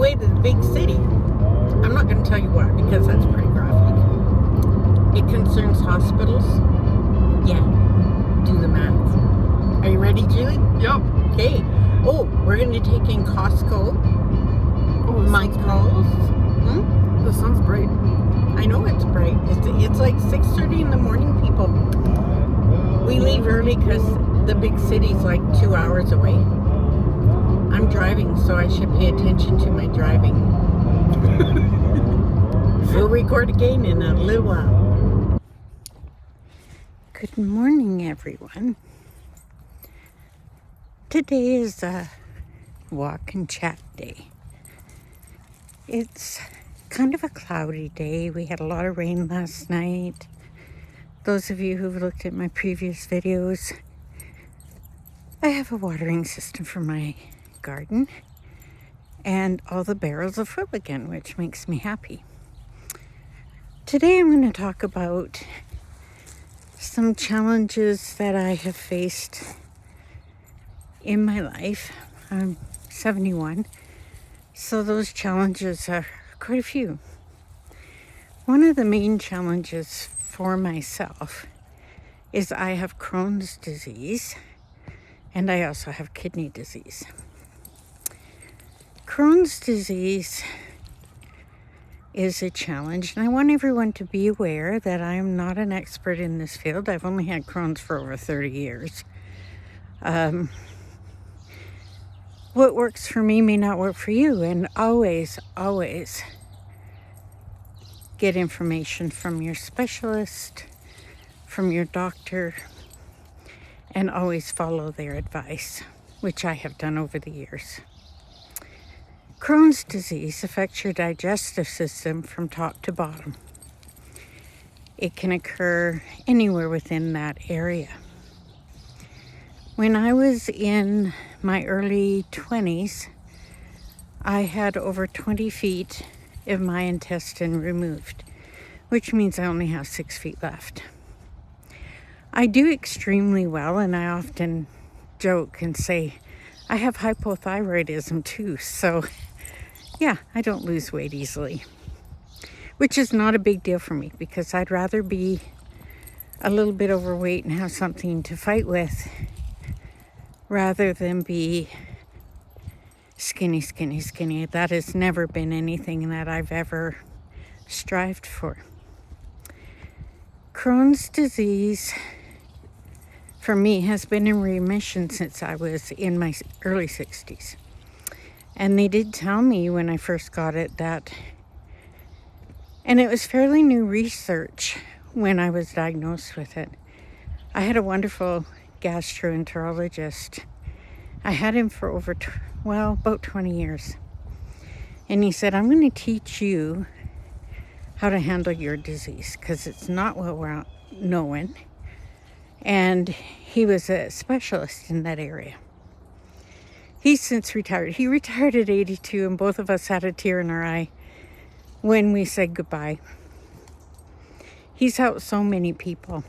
way to the big city. I'm not going to tell you why, because that's pretty graphic. It concerns hospitals. Yeah, do the math. Are you ready, Julie? Yep. Okay. Oh, we're going to take in Costco. Oh, Michael's. The sun's bright. I know it's bright. It's like 6:30 in the morning, people. We leave early because the big city's like 2 hours away. I'm driving, so I should pay attention to my driving. We'll record again in a little while. Good morning, everyone. Today is a walk and chat day. It's kind of a cloudy day. We had a lot of rain last night. Those of you who've looked at my previous videos, I have a watering system for my garden, and all the barrels are full again, which makes me happy. Today I'm going to talk about some challenges that I have faced in my life. I'm 71, so those challenges are quite a few. One of the main challenges for myself is I have Crohn's disease, and I also have kidney disease. Crohn's disease is a challenge, and I want everyone to be aware that I am not an expert in this field. I've only had Crohn's for over 30 years. What works for me may not work for you, and always get information from your specialist, from your doctor, and always follow their advice, which I have done over the years. Crohn's disease affects your digestive system from top to bottom. It can occur anywhere within that area. When I was in my early 20s, I had over 20 feet of my intestine removed, which means I only have 6 feet left. I do extremely well, and I often joke and say I have hypothyroidism too, so yeah, I don't lose weight easily, which is not a big deal for me because I'd rather be a little bit overweight and have something to fight with rather than be skinny. That has never been anything that I've ever strived for. Crohn's disease for me has been in remission since I was in my early 60s. And they did tell me when I first got it that, and it was fairly new research when I was diagnosed with it. I had a wonderful gastroenterologist. I had him for about 20 years. And he said, I'm going to teach you how to handle your disease because it's not what we're knowing. And he was a specialist in that area. He's since retired. He retired at 82, and both of us had a tear in our eye when we said goodbye. He's helped so many people.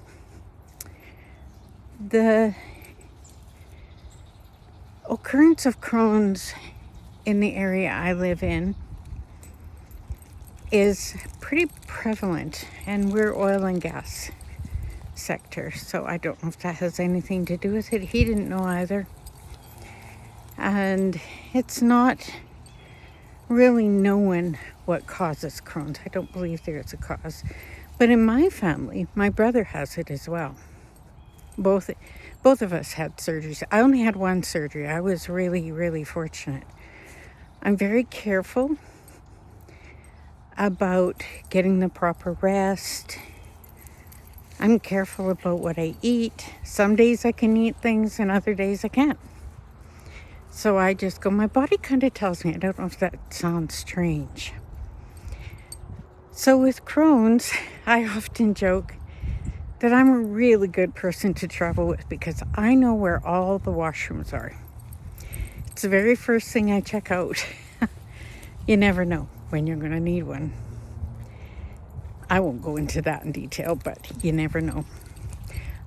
The occurrence of Crohn's in the area I live in is pretty prevalent, and we're oil and gas sector, so I don't know if that has anything to do with it. He didn't know either. And it's not really known what causes Crohn's. I don't believe there is a cause. But in my family, my brother has it as well. Both of us had surgeries. I only had one surgery. I was really fortunate. I'm very careful about getting the proper rest. I'm careful about what I eat. Some days I can eat things and other days I can't. So I just go, my body kind of tells me. I don't know if that sounds strange. So with Crohn's, I often joke that I'm a really good person to travel with because I know where all the washrooms are. It's the very first thing I check out. You never know when you're going to need one. I won't go into that in detail, but you never know.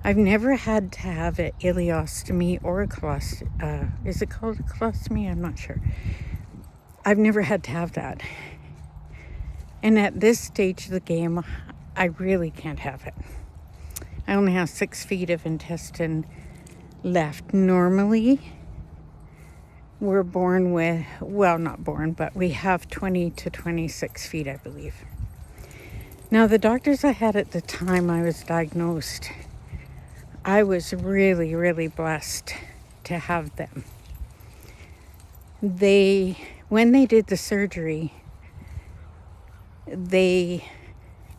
I've never had to have an ileostomy or a colostomy. Is it called a colostomy? I'm not sure. I've never had to have that. And at this stage of the game, I really can't have it. I only have 6 feet of intestine left. Normally, we're born with, well, not born, but we have 20 to 26 feet, I believe. Now, the doctors I had at the time I was diagnosed, I was really, really blessed to have them. When they did the surgery, they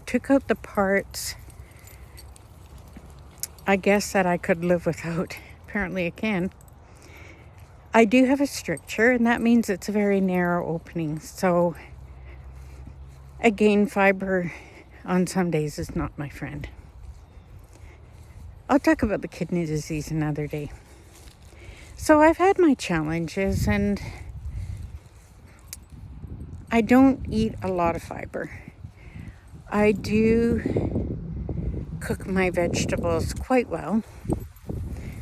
took out the parts, I guess, that I could live without. Apparently I can. I do have a stricture, and that means it's a very narrow opening. So, again, fiber on some days is not my friend. I'll talk about the kidney disease another day. So I've had my challenges, and I don't eat a lot of fiber. I do cook my vegetables quite well.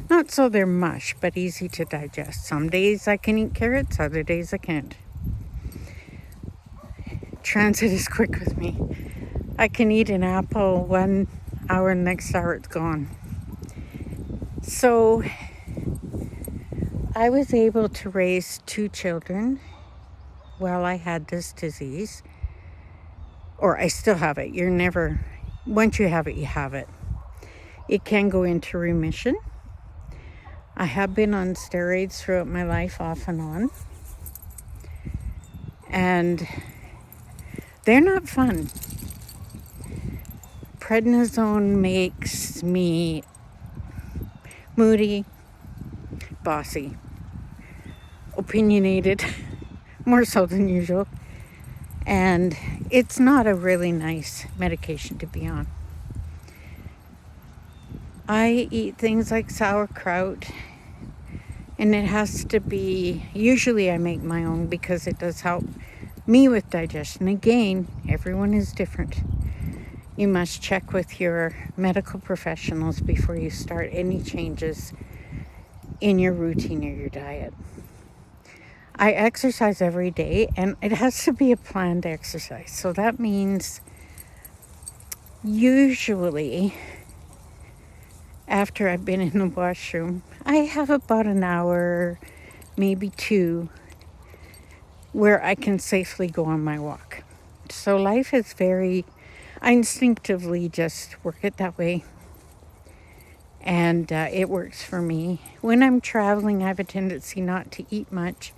Not so they're mush, but easy to digest. Some days I can eat carrots, other days I can't. Transit is quick with me. I can eat an apple 1 hour, next hour it's gone. So I was able to raise 2 children while I had this disease. Or I still have it. Once you have it, you have it. It can go into remission. I have been on steroids throughout my life, off and on. And they're not fun. Prednisone makes me moody, bossy, opinionated, more so than usual. And it's not a really nice medication to be on. I eat things like sauerkraut, and it has to be, usually I make my own because it does help me with digestion. Again, everyone is different. You must check with your medical professionals before you start any changes in your routine or your diet. I exercise every day, and it has to be a planned exercise. So that means usually after I've been in the washroom, I have about an hour, maybe 2, where I can safely go on my walk. So life is I instinctively just work it that way. And it works for me. When I'm traveling, I have a tendency not to eat much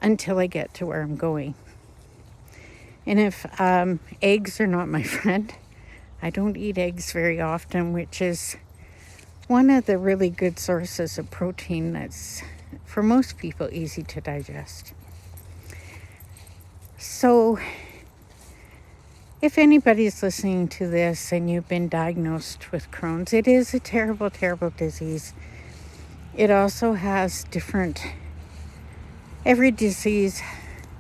until I get to where I'm going. And if eggs are not my friend, I don't eat eggs very often, which is one of the really good sources of protein that's, for most people, easy to digest. So, if anybody's listening to this and you've been diagnosed with Crohn's, it is a terrible, terrible disease. It also has every disease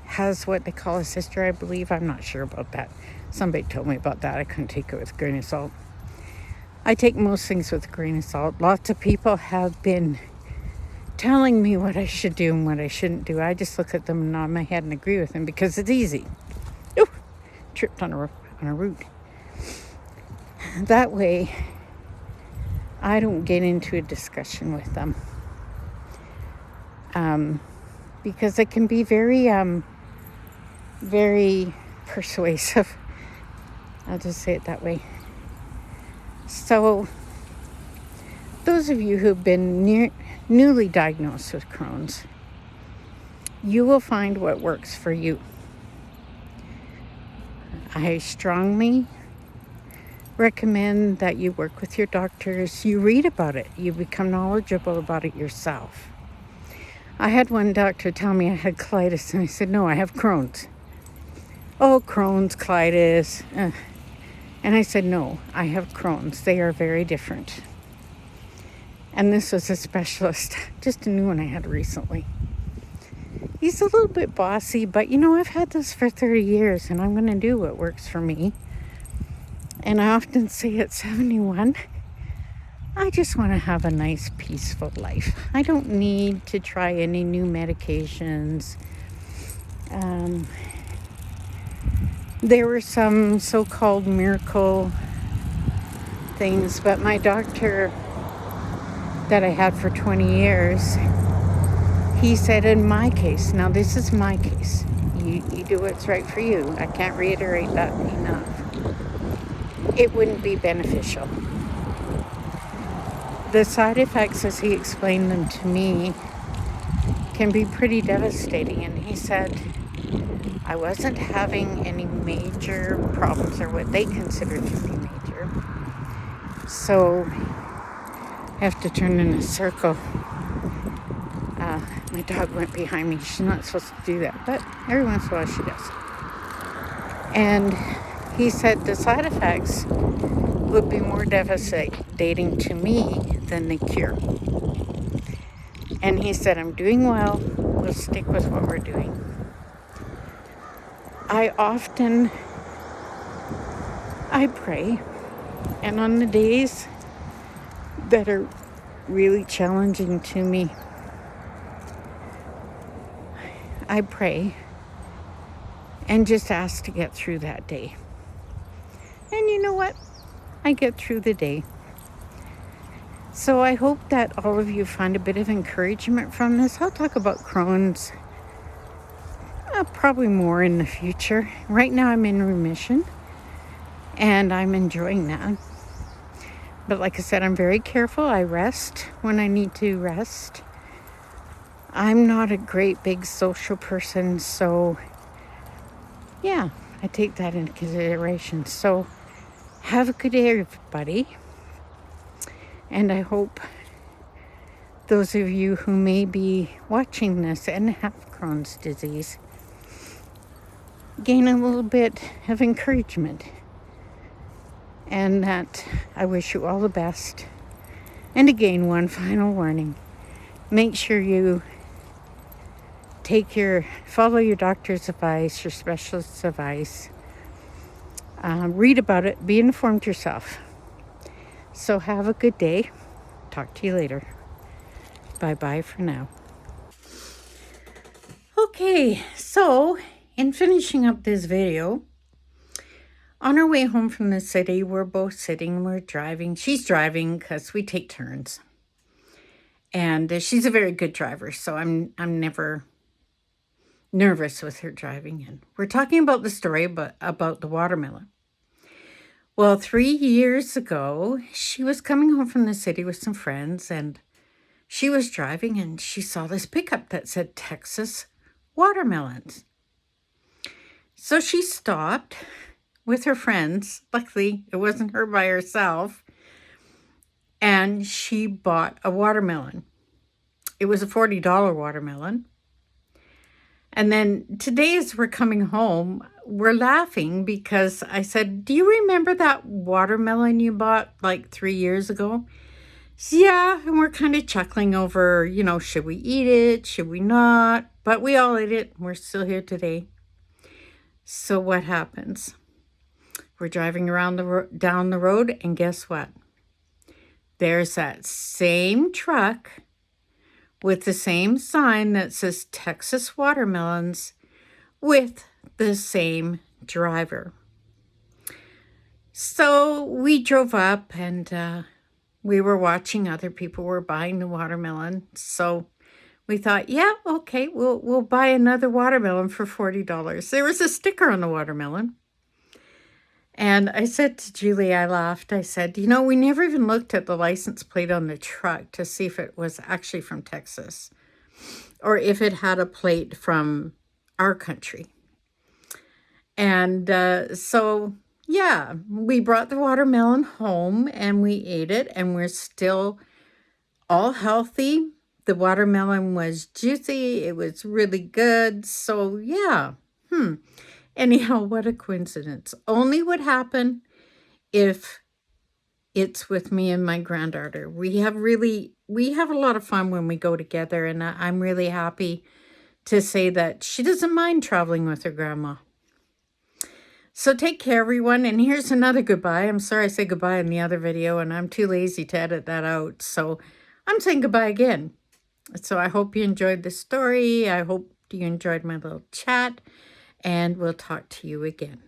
has what they call a sister, I believe. I'm not sure about that. Somebody told me about that. I couldn't take it with a grain of salt. I take most things with a grain of salt. Lots of people have been telling me what I should do and what I shouldn't do. I just look at them and nod my head and agree with them because it's easy. Ooh, tripped on a root. That way, I don't get into a discussion with them. Because it can be very, very persuasive. I'll just say it that way. So, those of you who've been newly diagnosed with Crohn's, you will find what works for you. I strongly recommend that you work with your doctors. You read about it. You become knowledgeable about it yourself. I had one doctor tell me I had colitis, and I said, no, I have Crohn's. Oh, Crohn's, colitis. And I said, no, I have Crohn's. They are very different. And this was a specialist, just a new one I had recently. He's a little bit bossy, but I've had this for 30 years, and I'm going to do what works for me. And I often say at 71, I just want to have a nice, peaceful life. I don't need to try any new medications. Um, there were some so-called miracle things, but my doctor that I had for 20 years, he said in my case, now this is my case, you do what's right for you. I can't reiterate that enough. It wouldn't be beneficial. The side effects, as he explained them to me, can be pretty devastating. And he said I wasn't having any major problems, or what they considered to be major. So I have to turn in a circle. My dog went behind me. She's not supposed to do that, but every once in a while she does. And he said the side effects would be more devastating to me than the cure. And he said, I'm doing well. We'll stick with what we're doing. I pray. And on the days that are really challenging to me, I pray and just ask to get through that day. And you know what? I get through the day. So I hope that all of you find a bit of encouragement from this. I'll talk about Crohn's probably more in the future. Right now I'm in remission and I'm enjoying that. But like I said, I'm very careful. I rest when I need to rest. I'm not a great big social person, so yeah, I take that into consideration. So have a good day, everybody. And I hope those of you who may be watching this and have Crohn's disease gain a little bit of encouragement. And that I wish you all the best. And again, one final warning. Make sure you follow your doctor's advice, your specialist's advice. Read about it. Be informed yourself. So have a good day. Talk to you later. Bye-bye for now. Okay, so in finishing up this video, on our way home from the city, we're both sitting, we're driving. She's driving because we take turns. And she's a very good driver, so I'm never nervous with her driving. And we're talking about the story about the watermelon. Well, 3 years ago, she was coming home from the city with some friends, and she was driving, and she saw this pickup that said Texas watermelons. So she stopped with her friends. Luckily, it wasn't her by herself. And she bought a watermelon. It was a $40 watermelon. And then today, as we're coming home, we're laughing because I said, do you remember that watermelon you bought like 3 years ago? Yeah, and we're kind of chuckling over, should we eat it? Should we not? But we all ate it. We're still here today. So what happens? We're driving around down the road, and guess what? There's that same truck with the same sign that says Texas watermelons with the same driver. So we drove up, and we were watching other people were buying the watermelon. So we thought, yeah, okay, we'll buy another watermelon for $40. There was a sticker on the watermelon. And I said to Julie, I laughed. I said, we never even looked at the license plate on the truck to see if it was actually from Texas or if it had a plate from our country. And so, yeah, we brought the watermelon home and we ate it, and we're still all healthy. The watermelon was juicy. It was really good. So, yeah. Anyhow, what a coincidence. Only would happen if it's with me and my granddaughter. We have a lot of fun when we go together, and I'm really happy to say that she doesn't mind traveling with her grandma. So take care, everyone, and here's another goodbye. I'm sorry I said goodbye in the other video, and I'm too lazy to edit that out, so I'm saying goodbye again. So I hope you enjoyed the story. I hope you enjoyed my little chat, and we'll talk to you again.